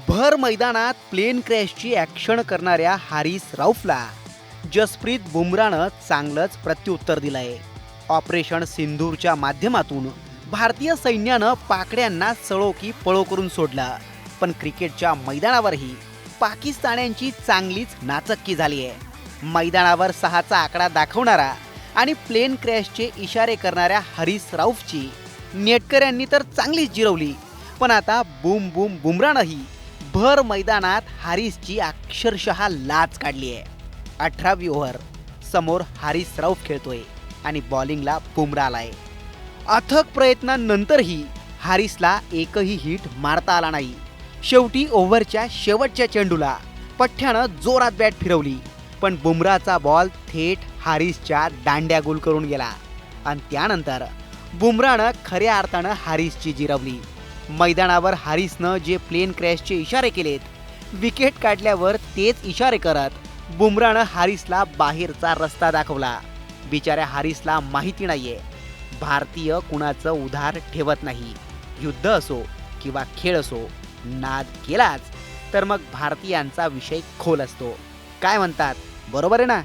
भर मैदानात plain क्रॅशची action करणाऱ्या हारिस रौफला जसप्रीत बुमरानं चांगलंच प्रत्युत्तर दिलंय. ऑपरेशन सिंदूरच्या माध्यमातून भारतीय सैन्यानं पाकड्यांना चळो की पळो करून सोडलं. पण क्रिकेटच्या मैदानावरही पाकिस्तान्यांची चांगलीच नाचक्की झाली आहे. मैदानावर 6चा आकडा दाखवणारा आणि प्लेन क्रॅशचे इशारे करणाऱ्या हारिस रौफची नेटकऱ्यांनी तर चांगलीच जिरवली. पण आता बूम बूम बुमरानंही भर मैदानात हारिसची अक्षरशः लाच काढली आहे. 18वी ओव्हर समोर हारिस रौफ खेळतोय आणि बॉलिंगला बुमरा आलाय. अथक प्रयत्नांनंतरही हारिसला एकही हिट मारता आला नाही. शेवटी ओव्हरच्या शेवटच्या चेंडूला पठ्ठ्यानं जोरात बॅट फिरवली, पण बुमराचा बॉल थेट हारिसच्या दांड्या गोल करून गेला आणि त्यानंतर बुमरानं खऱ्या अर्थानं हारिसची जिरवली. मैदानावर हारिसनं जे प्लेन क्रॅशचे इशारे केलेत, विकेट काढल्यावर तेच इशारे करत बुमरानं हारिसला बाहेरचा रस्ता दाखवला. बिचाऱ्या हारिसला माहिती नाहीये, भारतीय कुणाचं उधार ठेवत नाही. युद्ध असो किंवा खेळ असो, नाद केलाच तर मग भारतीयांचा विषय खोल असतो. काय म्हणतात, बरोबर आहे ना?